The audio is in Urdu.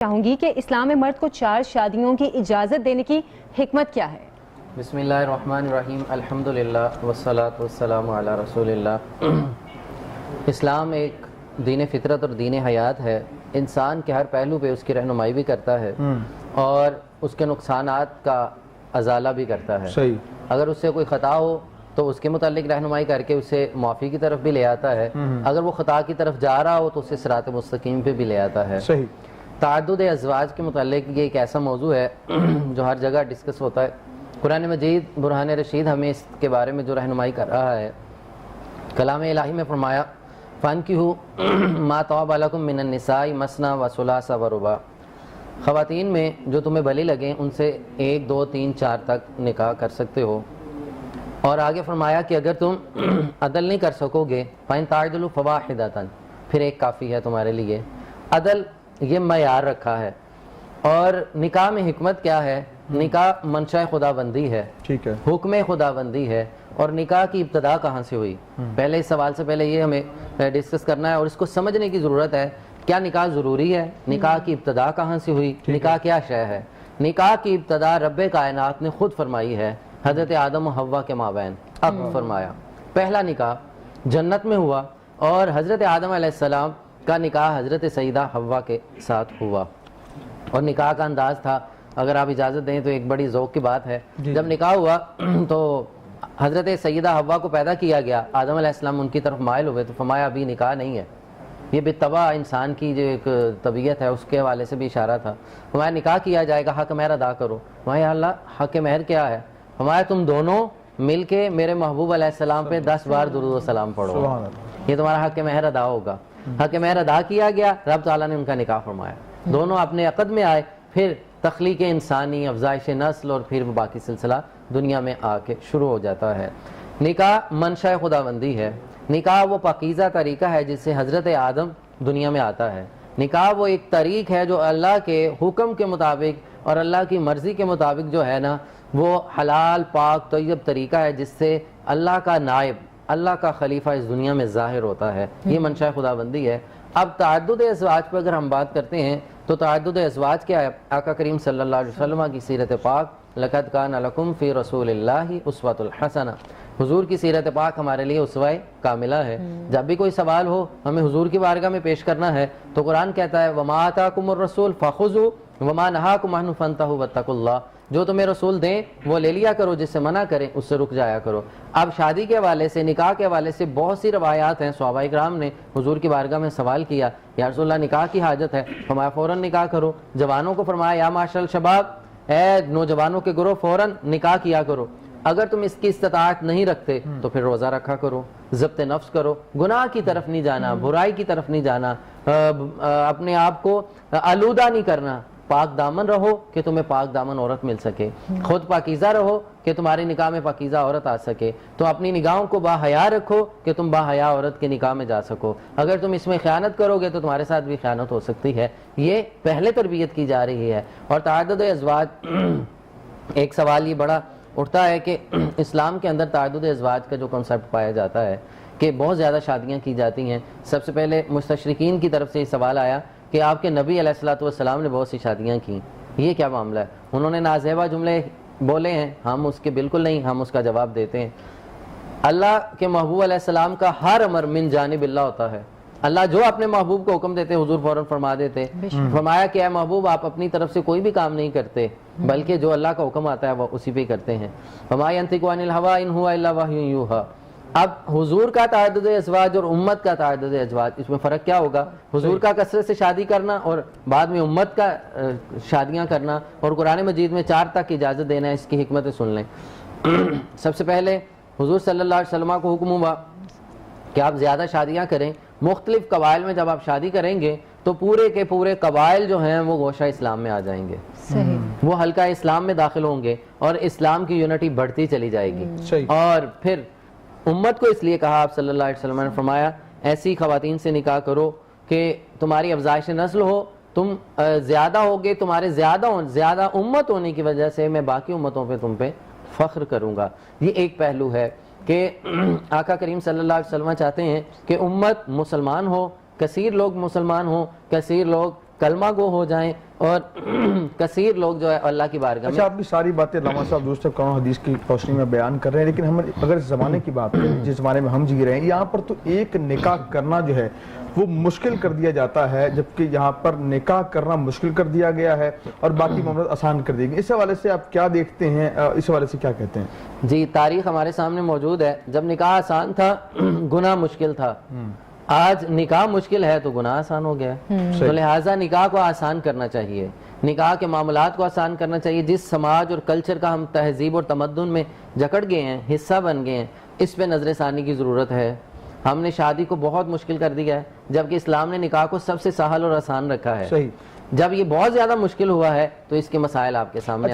چاہوں گی کہ اسلام میں مرد کو 4 شادیوں کی اجازت دینے کی حکمت کیا ہے؟ بسم اللہ الرحمن الرحیم، الحمدللہ والصلاة والسلام علی رسول اللہ۔ اسلام ایک دین فطرت اور دین حیات ہے، انسان کے ہر پہلو پہ اس کی رہنمائی بھی کرتا ہے اور اس کے نقصانات کا ازالہ بھی کرتا ہے۔ صحیح۔ اگر اس سے کوئی خطا ہو تو اس کے متعلق رہنمائی کر کے اسے معافی کی طرف بھی لے آتا ہے، اگر وہ خطا کی طرف جا رہا ہو تو اسے صراط مستقیم پہ بھی لے آتا ہے۔ صحیح۔ تعدد ازواج کے متعلق یہ ایک ایسا موضوع ہے جو ہر جگہ ڈسکس ہوتا ہے۔ قرآن مجید برہان رشید ہمیں اس کے بارے میں جو رہنمائی کر رہا ہے، کلام الہی میں فرمایا فَانْكِحُوا مَا طَابَ لَكُم مِّنَ النِّسَاءِ مَثْنَىٰ وَثُلَاثَ وَرُبَاعَ، خواتین میں جو تمہیں بھلی لگیں ان سے 1 2 3 4 تک نکاح کر سکتے ہو۔ اور آگے فرمایا کہ اگر تم عدل نہیں کر سکو گے فَإِن تَعْدِلُوا فَوَاحِدَةً، پھر ایک کافی ہے تمہارے لیے۔ عدل یہ معیار رکھا ہے۔ اور نکاح میں حکمت کیا ہے؟ نکاح منشاء خدا بندی ہے، ٹھیک ہے، حکم خدا بندی ہے۔ اور نکاح کی ابتدا کہاں سے ہوئی؟ پہلے اس سوال سے پہلے یہ ہمیں ڈسکس کرنا ہے اور اس کو سمجھنے کی ضرورت ہے، کیا نکاح ضروری ہے؟ نکاح کی ابتدا کہاں سے ہوئی؟ نکاح کیا شے ہے؟ نکاح کی ابتدا رب کائنات نے خود فرمائی ہے، حضرت آدم و حوا کے مابین۔ اب فرمایا پہلا نکاح جنت میں ہوا اور حضرت آدم علیہ السلام کا نکاح حضرت سیدہ حوا کے ساتھ ہوا۔ اور نکاح کا انداز تھا، اگر آپ اجازت دیں تو ایک بڑی ذوق کی بات ہے، جب نکاح ہوا تو حضرت سیدہ حوا کو پیدا کیا گیا، آدم علیہ السلام ان کی طرف مائل ہوئے تو فرمایا ابھی نکاح نہیں ہے۔ یہ بالطبع انسان کی جو ایک طبیعت ہے اس کے حوالے سے بھی اشارہ تھا۔ فرمایا نکاح کیا جائے گا، حق مہر ادا کرو۔ فرمایا یا اللہ حق مہر کیا ہے؟ فرمایا تم دونوں مل کے میرے محبوب علیہ السلام پہ 10 بار درود و سلام پڑھو، یہ تمہارا حق مہر ادا ہوگا۔ حق مہر ادا کیا گیا، رب تعالیٰ نے ان کا نکاح فرمایا۔ دونوں اپنے عقد میں آئے، پھر تخلیق انسانی، افزائش نسل اور پھر باقی سلسلہ دنیا میں آ کے شروع ہو جاتا ہے۔ نکاح منشاء خداوندی ہے۔ نکاح وہ پاکیزہ طریقہ ہے جس سے حضرت آدم دنیا میں آتا ہے۔ نکاح وہ ایک طریق ہے جو اللہ کے حکم کے مطابق اور اللہ کی مرضی کے مطابق جو ہے نا، وہ حلال پاک طیب طریقہ ہے جس سے اللہ کا نائب، اللہ کا خلیفہ اس دنیا میں ظاہر ہوتا ہے۔ یہ منشاء خداوندی ہے۔ اب تعدد ازواج پر اگر ہم بات کرتے ہیں تو تعدد ازواج کیا ہے؟ آقا کریم صلی اللہ علیہ وسلم کی سیرت پاک، لَقَدْ كَانَ لَكُمْ فِي رَسُولِ اللَّهِ أُسْوَةٌ حَسَنَةٌ، حضور کی سیرت پاک ہمارے لیے اسوہ کاملہ ہے۔ جب بھی کوئی سوال ہو ہمیں حضور کی بارگاہ میں پیش کرنا ہے تو قرآن کہتا ہے وَمَا آتَاكُمُ الرَّسُولُ فَخُذُوهُ وَمَا نَهَاكُمْ عَنْهُ فَانْتَهُوا وَاتَّقُوا اللَّهَ، جو تمہیں رسول دیں وہ لے لیا کرو، جس سے منع کریں اس سے رک جایا کرو۔ اب شادی کے حوالے سے، نکاح کے حوالے سے بہت سی روایات ہیں۔ صحابہ کرام نے حضور کی بارگاہ میں سوال کیا یا رسول اللہ نکاح کی حاجت ہے، فرمایا فوراً نکاح کرو۔ جوانوں کو فرمایا یا معاشر الشباب، اے نوجوانوں کے گروہ فوراً نکاح کیا کرو۔ اگر تم اس کی استطاعت نہیں رکھتے تو پھر روزہ رکھا کرو، ضبط نفس کرو، گناہ کی طرف نہیں جانا، برائی کی طرف نہیں جانا، اپنے آپ کو آلودہ نہیں کرنا، پاک دامن رہو کہ تمہیں پاک دامن عورت مل سکے، خود پاکیزہ رہو کہ تمہاری نکاح میں پاکیزہ عورت آ سکے، تو اپنی نگاہوں کو باحیا رکھو کہ تم باحیا عورت کے نکاح میں جا سکو۔ اگر تم اس میں خیانت کرو گے تو تمہارے ساتھ بھی خیانت ہو سکتی ہے۔ یہ پہلے تربیت کی جا رہی ہے۔ اور تعدد ازواج، ایک سوال یہ بڑا اٹھتا ہے کہ اسلام کے اندر تعدد ازواج کا جو کنسیپٹ پایا جاتا ہے کہ بہت زیادہ شادیاں کی جاتی ہیں۔ سب سے پہلے مستشرقین کی طرف سے یہ سوال آیا کہ آپ کے نبی علیہ الصلوۃ والسلام نے بہت سی شادیاں کی، یہ کیا معاملہ ہے؟ انہوں نے نازیبا جملے بولے ہیں، ہم اس کے بالکل نہیں، ہم اس کا جواب دیتے ہیں۔ اللہ کے محبوب علیہ السلام کا ہر امر من جانب اللہ ہوتا ہے۔ اللہ جو اپنے محبوب کو حکم دیتے حضور فوراً فرما دیتے۔ فرمایا کہ اے محبوب آپ اپنی طرف سے کوئی بھی کام نہیں کرتے بلکہ جو اللہ کا حکم آتا ہے وہ اسی پہ کرتے ہیں۔ وما ينطق عن الهوى ان هو الا وحی یوحى۔ اب حضور کا تعدد ازواج اور امت کا تعدد ازواج، اس میں فرق کیا ہوگا؟ حضور کا کثرت سے شادی کرنا اور بعد میں امت کا شادیاں کرنا، اور قرآن مجید میں 4 تک اجازت دینا ہے۔ اس کی حکمتیں سن لیں۔ سب سے پہلے حضور صلی اللہ علیہ وسلم کو حکم ہوا کہ آپ زیادہ شادیاں کریں۔ مختلف قبائل میں جب آپ شادی کریں گے تو پورے کے پورے قبائل جو ہیں وہ گوشہ اسلام میں آ جائیں گے، وہ حلقہ اسلام میں داخل ہوں گے اور اسلام کی یونٹی بڑھتی چلی جائے گی۔ اور پھر امت کو اس لیے کہا، آپ صلی اللہ علیہ وسلم نے فرمایا ایسی خواتین سے نکاح کرو کہ تمہاری افزائش نسل ہو، تم زیادہ ہوگے، تمہارے زیادہ امت ہونے کی وجہ سے میں باقی امتوں پہ تم پہ فخر کروں گا۔ یہ ایک پہلو ہے کہ آقا کریم صلی اللہ علیہ وسلم چاہتے ہیں کہ امت مسلمان ہو، کثیر لوگ مسلمان ہوں، کثیر لوگ کلمہ گو ہو جائیں اور کثیر لوگ جو ہے اللہ کی بارگاہ میں. اچھا، آپ کی ساری باتیں علامہ صاحب درست قرآن و حدیث کی روشنی میں بیان کر رہے ہیں، لیکن ہم اگر اس زمانے کی بات کریں جس زمانے میں ہم جی رہے ہیں، یہاں پر تو ایک نکاح کرنا جو ہے وہ مشکل کر دیا جاتا ہے، جبکہ یہاں پر نکاح کرنا مشکل کر دیا گیا ہے اور باقی معاملات آسان کر دیے گئے. اس حوالے سے آپ کیا دیکھتے ہیں، اس حوالے سے کیا کہتے ہیں؟ جی، تاریخ ہمارے سامنے موجود ہے. جب نکاح آسان تھا گناہ مشکل تھا. آج نکاح مشکل ہے تو گناہ آسان ہو گیا ہے. تو لہٰذا نکاح کو آسان کرنا چاہیے، نکاح کے معاملات کو آسان کرنا چاہیے. جس سماج اور کلچر کا ہم تہذیب اور تمدن میں جکڑ گئے ہیں، حصہ بن گئے ہیں، اس پہ نظر ثانی کی ضرورت ہے. ہم نے شادی کو بہت مشکل کر دیا ہے، جبکہ اسلام نے نکاح کو سب سے سہل اور آسان رکھا ہے. صحیح. جب یہ بہت زیادہ مشکل ہوا ہے تو اس کے مسائل آپ کے سامنے